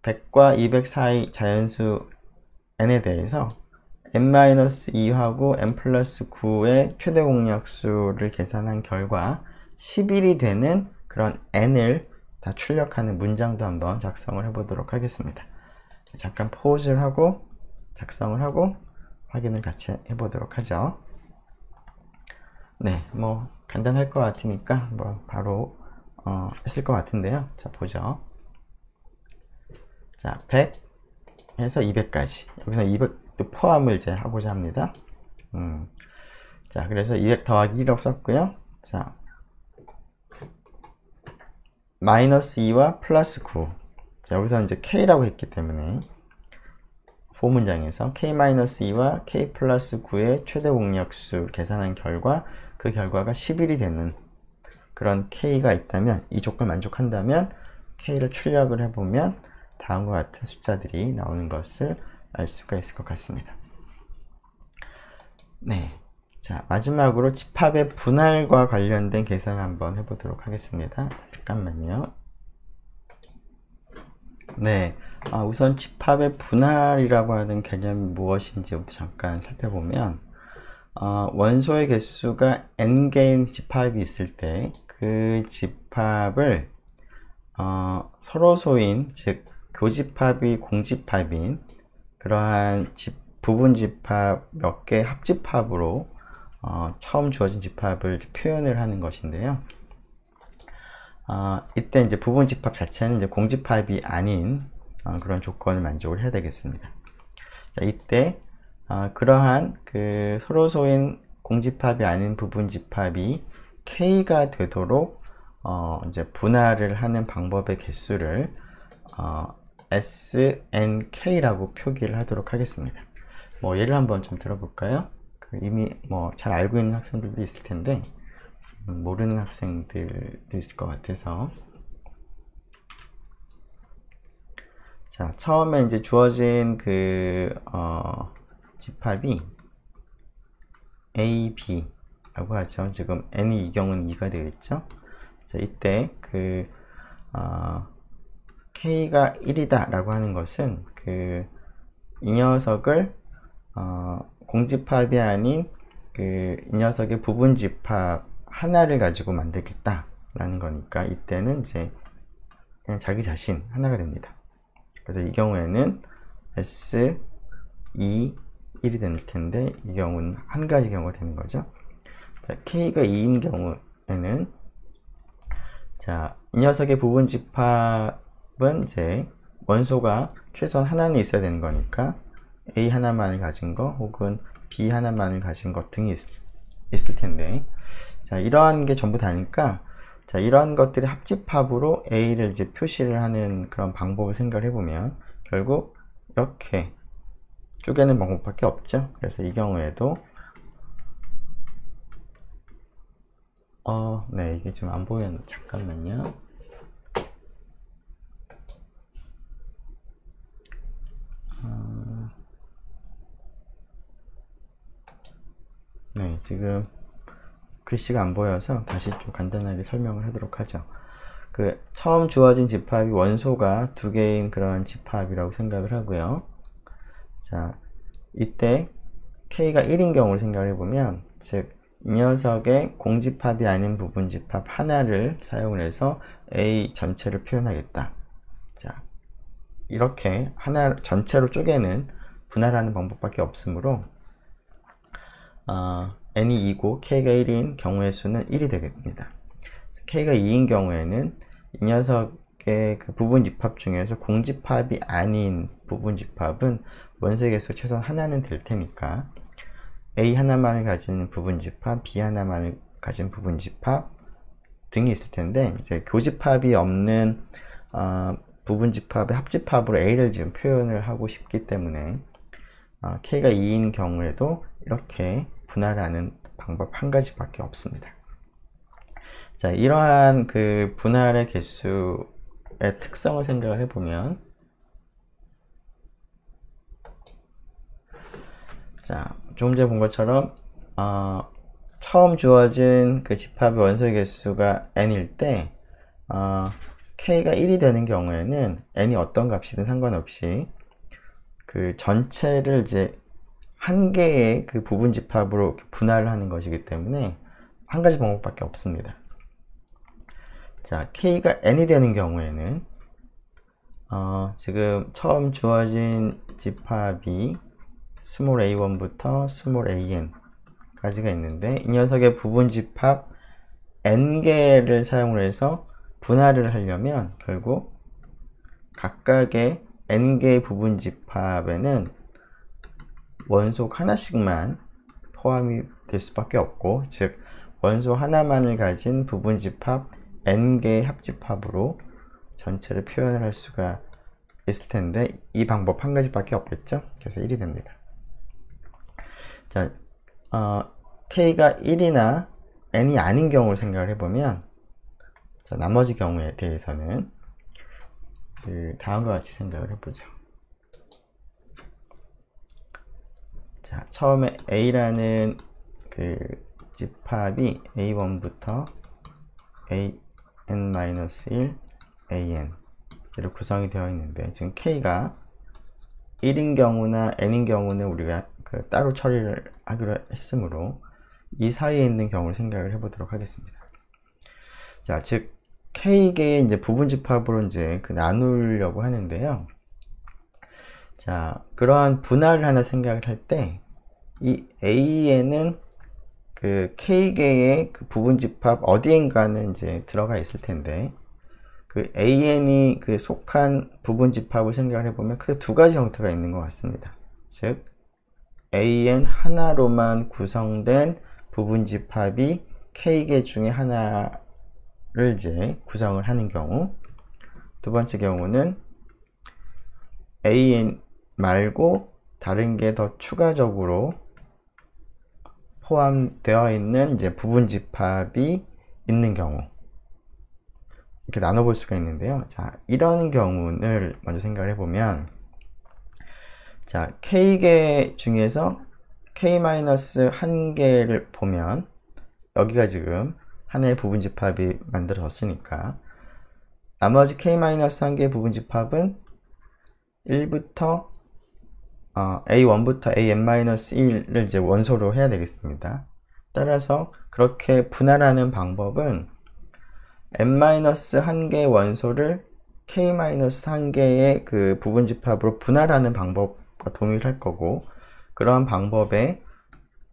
100과 200 사이 자연수 n에 대해서 n-2하고 n 플러스 9의 최대 공약수를 계산한 결과 11이 되는 그런 n을 다 출력하는 문장도 한번 작성을 해보도록 하겠습니다. 잠깐 포즈를 하고 작성을 하고 확인을 같이 해보도록 하죠. 네, 뭐 간단할 것 같으니까 뭐 바로 했을 것 같은데요. 자, 보죠. 자, 100에서 200까지. 여기서 200도 포함을 이제 하고자 합니다. 자, 그래서 200 더하기 1을 썼고요. 자, 마이너스 2와 플러스 9. 자, 여기서 이제 K라고 했기 때문에 보문장에서 K-2와 K 플러스 9의 최대 공약수를 계산한 결과 그 결과가 11이 되는 그런 K가 있다면, 이 조건을 만족한다면 K를 출력을 해보면 다음과 같은 숫자들이 나오는 것을 알 수가 있을 것 같습니다. 네, 자 마지막으로 집합의 분할과 관련된 계산을 한번 해보도록 하겠습니다. 잠깐만요. 네, 우선 집합의 분할이라고 하는 개념이 무엇인지부터 잠깐 살펴보면, 원소의 개수가 n개인 집합이 있을 때 그 집합을 서로소인, 즉 교집합이 공집합인 그러한 부분 집합 몇 개 합집합으로 처음 주어진 집합을 표현을 하는 것인데요. 이때 이제 부분 집합 자체는 이제 공집합이 아닌 그런 조건을 만족을 해야 되겠습니다. 자, 이때 그러한 서로소인 공집합이 아닌 부분 집합이 K가 되도록 이제 분할을 하는 방법의 개수를 SNK라고 표기를 하도록 하겠습니다. 뭐 예를 한번 좀 들어볼까요? 이미 뭐 잘 알고 있는 학생들도 있을 텐데 모르는 학생들도 있을 것 같아서, 자 처음에 이제 주어진 집합이 A, B라고 하죠. 지금 n이 이 경우는 2가 되겠죠. 자 이때 K가 1이다 라고 하는 것은 이 녀석을 공집합이 아닌 이 녀석의 부분 집합 하나를 가지고 만들겠다 라는 거니까, 이때는 이제 그냥 자기 자신 하나가 됩니다. 그래서 이 경우에는 S, 2, 1이 될 텐데, 이 경우는 한 가지 경우가 되는 거죠. 자, K가 2인 경우에는, 자, 이 녀석의 부분 집합은 이제 원소가 최소한 하나는 있어야 되는 거니까 A 하나만을 가진 거 혹은 B 하나만을 가진 것 등이 있을 텐데, 자 이러한 게 전부 다니까, 자 이러한 것들이 합집합으로 A를 이제 표시를 하는 그런 방법을 생각을 해보면 결국 이렇게 쪼개는 방법밖에 없죠. 그래서 이 경우에도 네, 이게 지금 안 보였는데 잠깐만요. 네, 지금 글씨가 안 보여서 다시 좀 간단하게 설명을 하도록 하죠. 처음 주어진 집합이 원소가 두 개인 그런 집합이라고 생각을 하고요. 자, 이때 K가 1인 경우를 생각을 해보면, 즉 이 녀석의 공집합이 아닌 부분 집합 하나를 사용을 해서 A 전체를 표현하겠다. 자, 이렇게 하나 전체로 쪼개는 분할하는 방법밖에 없으므로 n이 2고 k가 1인 경우의 수는 1이 되겠습니다. k가 2인 경우에는 이 녀석의 그 부분집합 중에서 공집합이 아닌 부분집합은 원소의 개수 최소한 하나는 될 테니까 A 하나만을 가진 부분집합, B 하나만을 가진 부분집합 등이 있을 텐데, 이제 교집합이 없는 부분집합의 합집합으로 A를 지금 표현을 하고 싶기 때문에 K가 2인 경우에도 이렇게 분할하는 방법 한 가지밖에 없습니다. 자, 이러한 그 분할의 개수의 특성을 생각을 해보면, 자, 조금 전에 본 것처럼 처음 주어진 그 집합의 원소의 개수가 n일 때 k가 1이 되는 경우에는 n이 어떤 값이든 상관없이 그 전체를 이제 한 개의 그 부분 집합으로 분할을 하는 것이기 때문에 한 가지 방법밖에 없습니다. 자, k가 n이 되는 경우에는 지금 처음 주어진 집합이 스몰 a1부터 스몰 an 까지가 있는데, 이 녀석의 부분 집합 n개를 사용을 해서 분할을 하려면 결국 각각의 n개의 부분 집합에는 원소 하나씩만 포함이 될 수밖에 없고, 즉 원소 하나만을 가진 부분 집합 n개의 합집합으로 전체를 표현을 할 수가 있을 텐데, 이 방법 한 가지밖에 없겠죠. 그래서 1이 됩니다. 자, k가 1이나 n이 아닌 경우를 생각을 해보면, 자, 나머지 경우에 대해서는 그 다음과 같이 생각을 해보죠. 자, 처음에 A라는 그 집합이 A1부터 AN-1, AN 이렇게 구성이 되어 있는데, 지금 K가 1인 경우나 N인 경우는 우리가 그 따로 처리를 하기로 했으므로 이 사이에 있는 경우를 생각을 해보도록 하겠습니다. 자, 즉 K개의 이제 부분 집합으로 이제 그 나누려고 하는데요. 자, 그러한 분할을 하나 생각을 할 때, 이 A에는 그 K개의 그 부분 집합 어디엔가는 이제 들어가 있을 텐데, 그 AN이 그 속한 부분 집합을 생각을 해보면 크게 두 가지 형태가 있는 것 같습니다. 즉, AN 하나로만 구성된 부분 집합이 K개 중에 하나를 이제 구성을 하는 경우, 두 번째 경우는 AN 말고 다른 게 더 추가적으로 포함되어 있는 이제 부분 집합이 있는 경우, 이렇게 나눠볼 수가 있는데요. 자, 이런 경우를 먼저 생각을 해보면, 자, K개 중에서 K-1개를 보면, 여기가 지금 하나의 부분 집합이 만들어졌으니까, 나머지 K-1개의 부분 집합은 1부터 A1부터 AN-1을 이제 원소로 해야 되겠습니다. 따라서 그렇게 분할하는 방법은 n-1개의 원소를 k-1개의 그 부분 집합으로 분할하는 방법과 동일할 거고, 그러한 방법에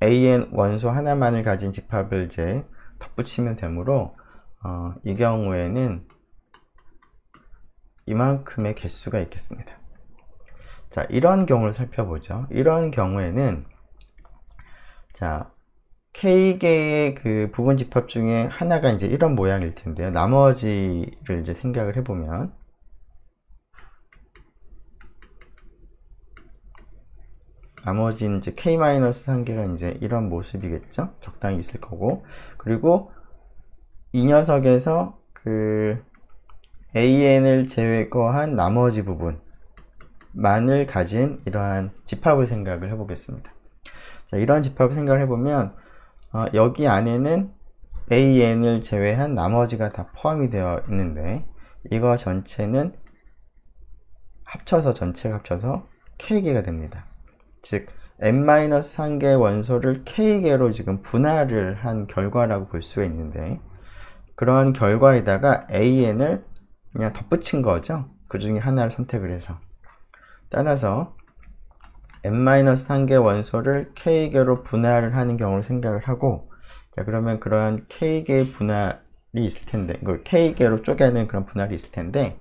an 원소 하나만을 가진 집합을 이제 덧붙이면 되므로 이 경우에는 이만큼의 개수가 있겠습니다. 자, 이런 경우를 살펴보죠. 이런 경우에는, 자, K개의 그 부분 집합 중에 하나가 이제 이런 모양일 텐데요. 나머지를 이제 생각을 해보면, 나머지는 이제 K-1개가 이제 이런 모습이겠죠. 적당히 있을 거고, 그리고 이 녀석에서 그 AN을 제외한 나머지 부분만을 가진 이러한 집합을 생각을 해보겠습니다. 자, 이러한 집합을 생각을 해보면, 여기 안에는 AN을 제외한 나머지가 다 포함이 되어 있는데, 이거 전체는 전체가 합쳐서 K개가 됩니다. 즉, n-1개 원소를 K개로 지금 분할을 한 결과라고 볼 수가 있는데, 그런 결과에다가 AN을 그냥 덧붙인 거죠. 그 중에 하나를 선택을 해서. 따라서 n-1개 원소를 k개로 분할을 하는 경우를 생각을 하고, 자, 그러면 그러한 k개의 분할이 있을 텐데, 이걸 k개로 쪼개는 그런 분할이 있을 텐데,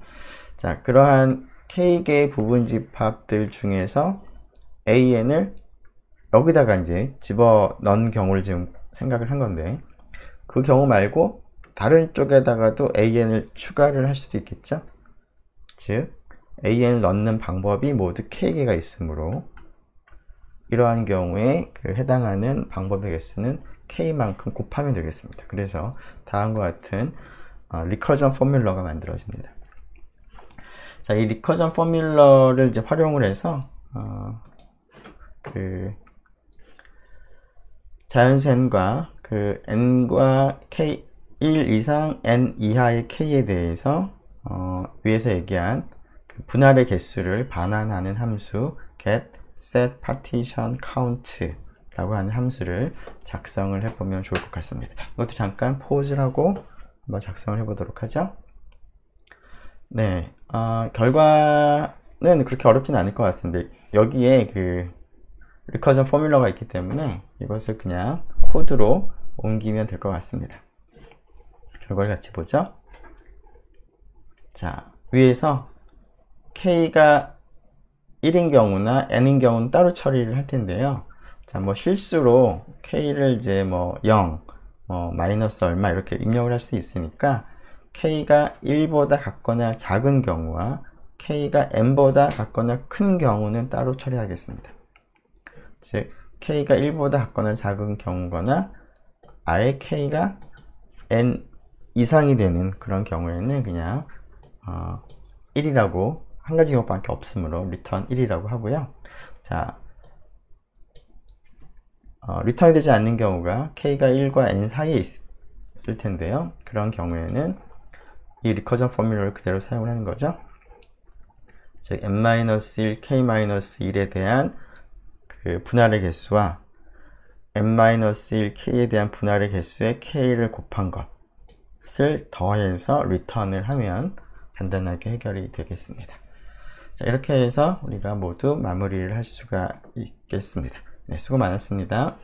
자, 그러한 k개의 부분집합들 중에서 an을 여기다가 이제 집어 넣은 경우를 지금 생각을 한 건데, 그 경우 말고 다른 쪽에다가도 an을 추가를 할 수도 있겠죠. 즉 an을 넣는 방법이 모두 k개가 있으므로 이러한 경우에 그 해당하는 방법의 개수는 k만큼 곱하면 되겠습니다. 그래서 다음과 같은 리커전 포뮬러가 만들어집니다. 자, 이 리커전 포뮬러를 이제 활용을 해서 그 자연수 n과 그 n과 k 1 이상 n 이하의 k에 대해서 위에서 얘기한 그 분할의 개수를 반환하는 함수 get set partition count 라고 하는 함수를 작성을 해보면 좋을 것 같습니다. 이것도 잠깐 포즈를 하고 한번 작성을 해보도록 하죠. 네, 결과는 그렇게 어렵진 않을 것 같습니다. 여기에 그 리커전 포뮬러가 있기 때문에 이것을 그냥 코드로 옮기면 될 것 같습니다. 결과를 같이 보죠. 자, 위에서 k가 1인 경우나 n인 경우는 따로 처리를 할 텐데요. 자, 뭐 실수로 k를 이제 뭐 0, 마이너스 얼마 이렇게 입력을 할 수도 있으니까 k가 1보다 같거나 작은 경우와 k가 n보다 같거나 큰 경우는 따로 처리하겠습니다. 즉 k가 1보다 같거나 작은 경우거나 아예 k가 n 이상이 되는 그런 경우에는 그냥 1이라고 한 가지 경우밖에 없으므로 return 1이라고 하고요. 자, 리턴이 되지 않는 경우가 k가 1과 n 사이에 있을 텐데요. 그런 경우에는 이 리커전 포뮬러를 그대로 사용을 하는 거죠. 즉 n-1, k-1에 대한 그 분할의 개수와 n-1 k에 대한 분할의 개수에 k를 곱한 것을 더해서 리턴을 하면 간단하게 해결이 되겠습니다. 자, 이렇게 해서 우리가 모두 마무리를 할 수가 있겠습니다. 네, 수고 많았습니다.